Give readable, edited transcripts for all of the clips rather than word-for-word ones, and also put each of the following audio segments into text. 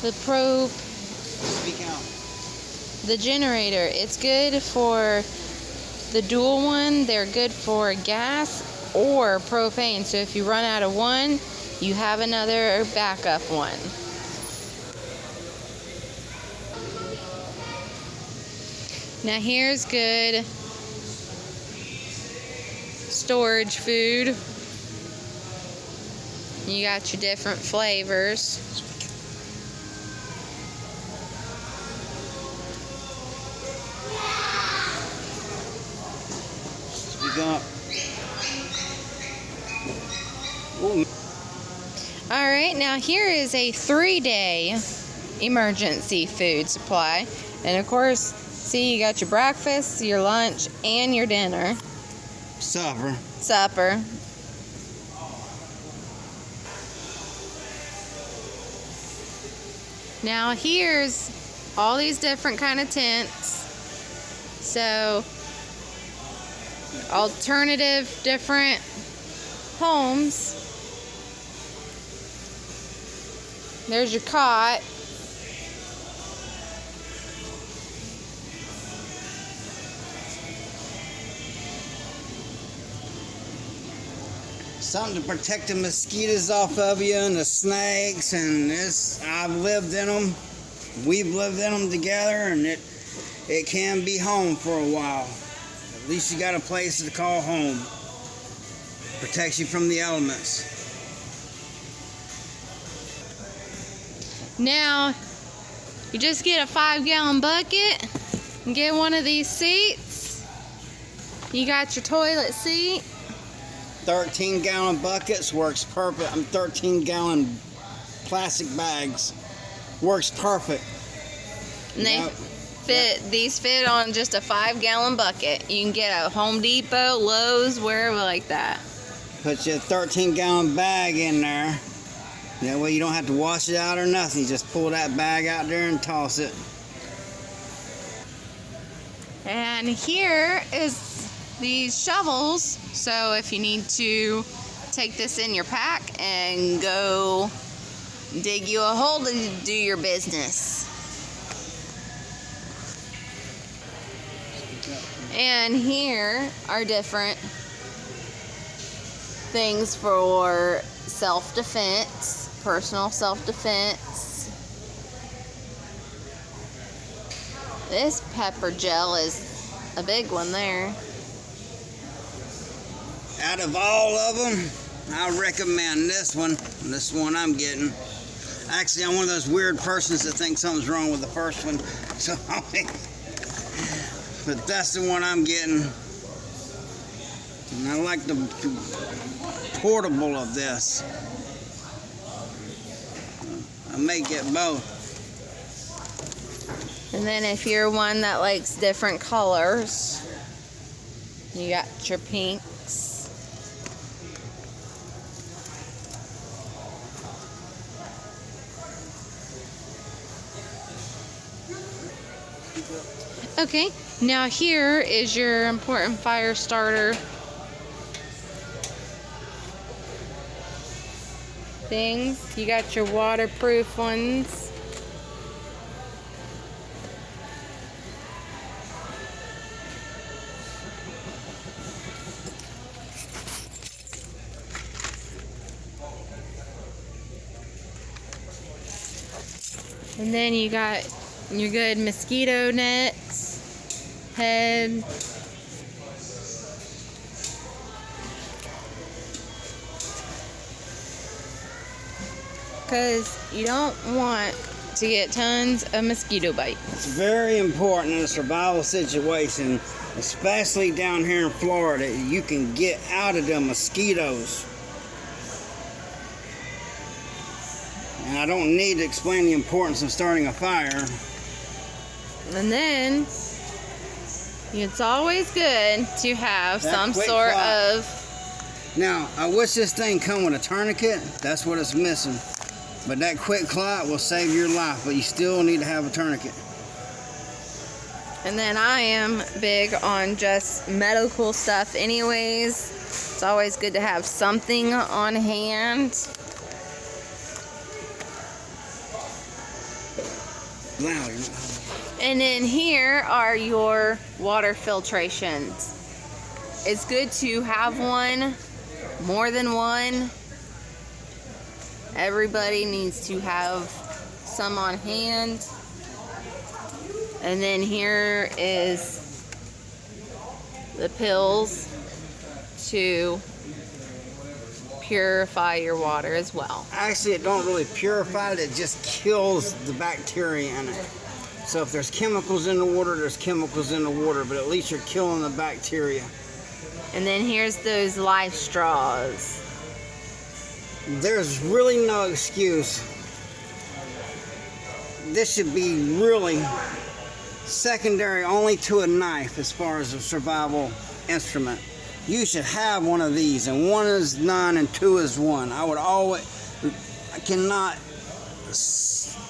Speak out. The generator. It's good for the dual one. They're good for gas or propane. So if you run out of one, you have another backup one. Now here's good storage food. You got your different flavors. Speak up. Ooh. Alright, now here is a 3-day emergency food supply. And of course, see, you got your breakfast, your lunch, and your dinner. Supper. Now here's all these different kind of tents. So, alternative different homes. There's your cot. Something to protect the mosquitoes off of you and the snakes, and this, I've lived in them. We've lived in them together, and it can be home for a while. At least you got a place to call home. Protects you from the elements. Now, you just get a 5-gallon bucket and get one of these seats. You got your toilet seat. 13-gallon buckets works perfect. 13-gallon plastic bags works perfect. And these fit on just a 5-gallon bucket. You can get at Home Depot, Lowe's, wherever like that. Put your 13-gallon bag in there. That way you don't have to wash it out or nothing. You just pull that bag out there and toss it. And here is these shovels. So if you need to take this in your pack and go dig you a hole to do your business. And here are different things for self-defense, personal self-defense. This pepper gel is a big one there. Out of all of them, I recommend this one. This one I'm getting. Actually, I'm one of those weird persons that think something's wrong with the first one. So, but that's the one I'm getting. And I like the portable of this. I may get both. And then if you're one that likes different colors, you got your pinks. Okay, now here is your important fire starter things. You got your waterproof ones. And then you got your good mosquito nets, head. Because you don't want to get tons of mosquito bites. It's very important in a survival situation, especially down here in Florida. You can get out of the mosquitoes. And I don't need to explain the importance of starting a fire. And then it's always good to have some sort of... Now, I wish this thing come with a tourniquet. That's what it's missing. But that quick clot will save your life, but you still need to have a tourniquet. And then I am big on just medical stuff anyways. It's always good to have something on hand. louder. And then here are your water filtrations. It's good to have one, more than one. Everybody needs to have some on hand. And then here is the pills to purify your water as well. Actually, it don't really purify it. It just kills the bacteria in it. So if there's chemicals in the water, there's chemicals in the water, but at least you're killing the bacteria. And then here's those life straws. There's really no excuse. This should be really secondary only to a knife as far as a survival instrument. You should have one of these, and one is none and two is one. I cannot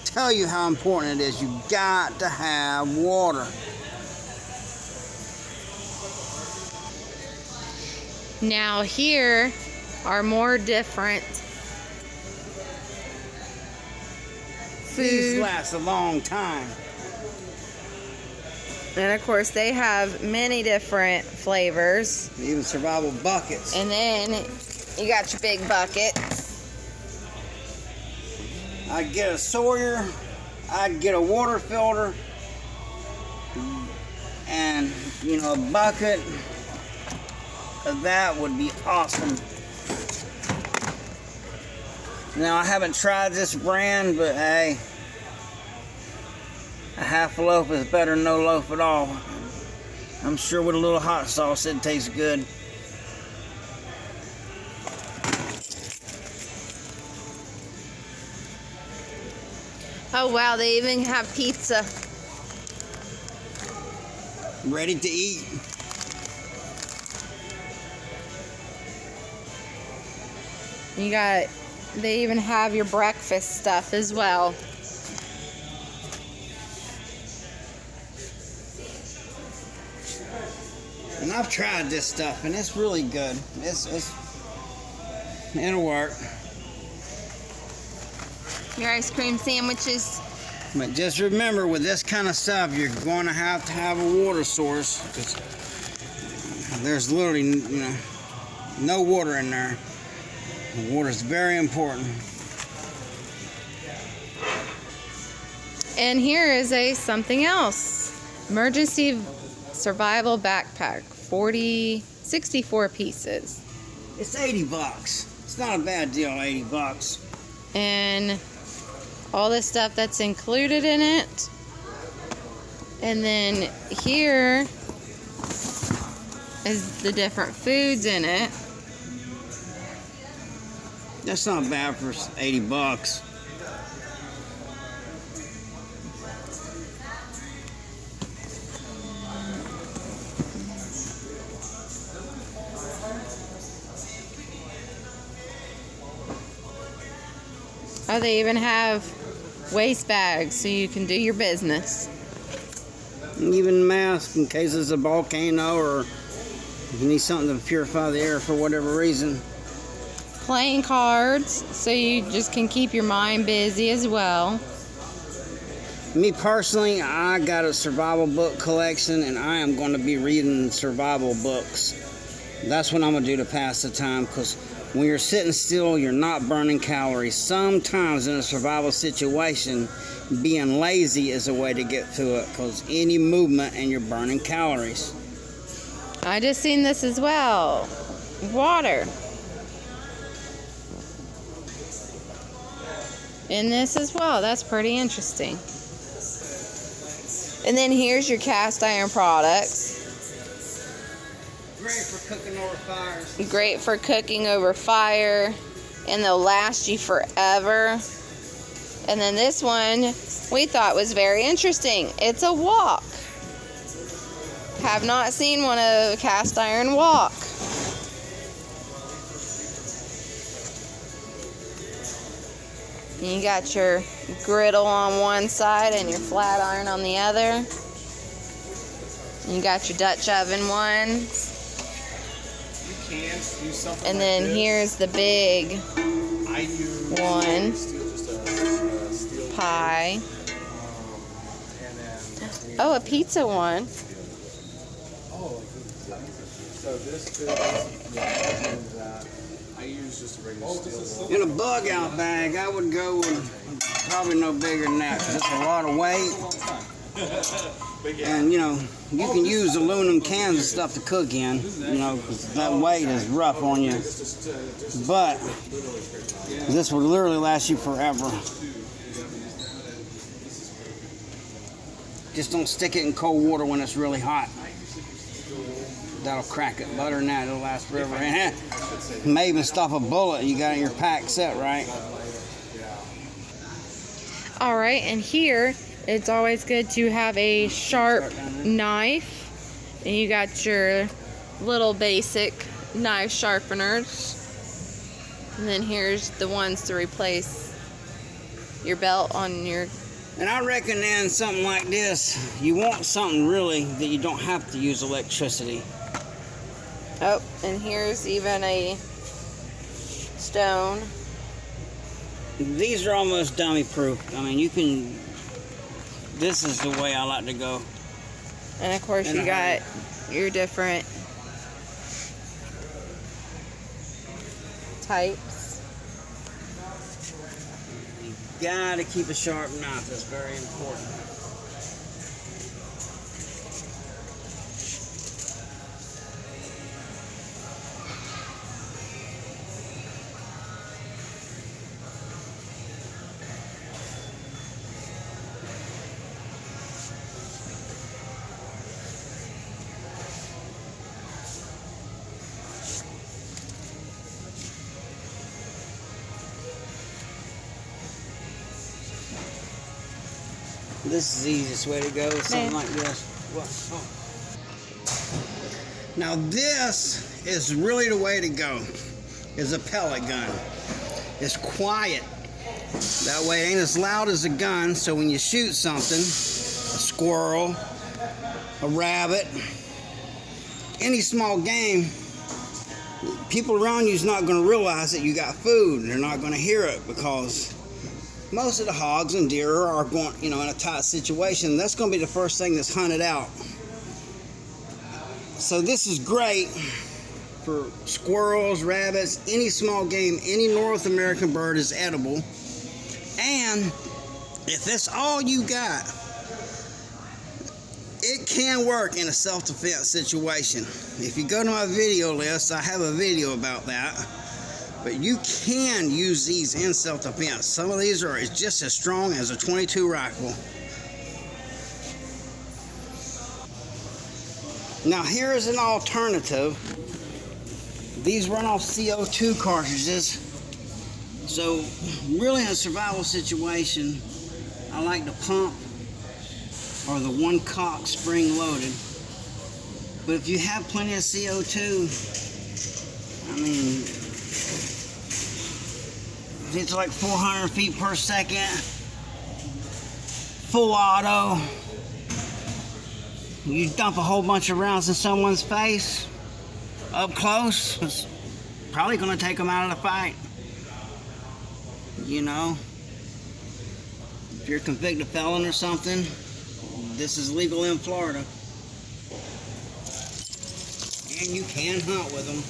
tell you how important it is. You got to have water. Now here are more different These food. last a long time. And of course they have many different flavors. Even survival buckets. And then you got your big buckets. I'd get a Sawyer, I'd get a water filter, and a bucket of that would be awesome. Now I haven't tried this brand, but hey, a half a loaf is better than no loaf at all. I'm sure with a little hot sauce it tastes good. Oh wow, they even have pizza. Ready to eat. They even have your breakfast stuff as well. And I've tried this stuff, and it's really good. It'll work. Your ice cream sandwiches. But just remember, with this kind of stuff, you're going to have a water source, because there's literally, no water in there. Water is very important. And here is something else. Emergency survival backpack, 64 pieces. It's $80. It's not a bad deal, $80. And all the stuff that's included in it. And then here is the different foods in it. That's not bad for $80. Oh, they even have waste bags so you can do your business. Even masks in case it's a volcano or you need something to purify the air for whatever reason. Playing cards so you just can keep your mind busy as well. Me personally, I got a survival book collection, and I am going to be reading survival books. That's what I'm going to do to pass the time, because when you're sitting still, you're not burning calories. Sometimes in a survival situation, being lazy is a way to get through it, because any movement and you're burning calories. I just seen this as well. Water. In this as well. That's pretty interesting. And then here's your cast iron products. Great for cooking over fires. Great for cooking over fire. And they'll last you forever. And then this one we thought was very interesting. It's a wok. Have not seen one of a cast iron wok. You got your griddle on one side and your flat iron on the other. You got your Dutch oven ones. And then here's the big one. Pie. Oh, a pizza one. So this is, I use just a regular steel. In a bug out bag, I would go with probably no bigger than that. 'Cause it's a lot of weight. And you know, you can use aluminum cans and stuff to cook in, you know, 'cause that weight is rough on you. But this will literally last you forever. Just don't stick it in cold water when it's really hot. That'll crack it. Better than that, it'll last forever. And may even stop a bullet. You got your pack set right. All right, and here it's always good to have a sharp knife. And you got your little basic knife sharpeners. And then here's the ones to replace your belt on your... And I reckon in something like this, you want something really that you don't have to use electricity. Oh, and here's even a stone. These are almost dummy proof. I mean, you can, this is the way I like to go. And of course you got your different types. You gotta keep a sharp knife, that's very important. This is the easiest way to go, something like this. What? Oh. Now this is really the way to go, is a pellet gun. It's quiet. That way it ain't as loud as a gun, so when you shoot something, a squirrel, a rabbit, any small game, people around you is not going to realize that you got food. They're not going to hear it because most of the hogs and deer are going, you know, in a tight situation. That's going to be the first thing that's hunted out. So this is great for squirrels, rabbits, any small game, any North American bird is edible. And if that's all you got, it can work in a self-defense situation. If you go to my video list, I have a video about that. But you can use these in self-defense. Some of these are just as strong as a .22 rifle. Now here is an alternative. These run off CO2 cartridges. So really in a survival situation, I like the pump or the one cock spring loaded. But if you have plenty of CO2, I mean, it's like 400 feet per second, full auto. You dump a whole bunch of rounds in someone's face, up close, it's probably going to take them out of the fight. You know, if you're a convicted felon or something, this is legal in Florida. And you can hunt with them.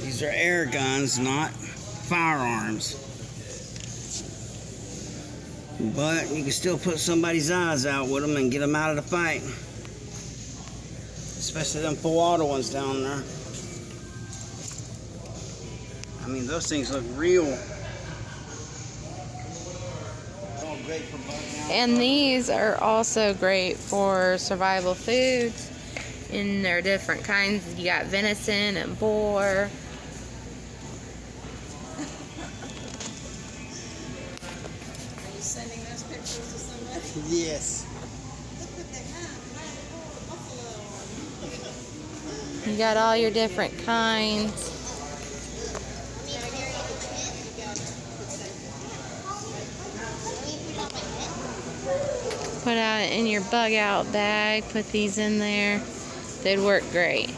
These are air guns, not firearms. But you can still put somebody's eyes out with them and get them out of the fight. Especially them full auto ones down there. I mean, those things look real. All great for bugging out. And these are also great for survival foods. And they're different kinds. You got venison and boar. Sending those pictures to somebody? Yes. You got all your different kinds. Put out in your bug out bag. Put these in there. They'd work great.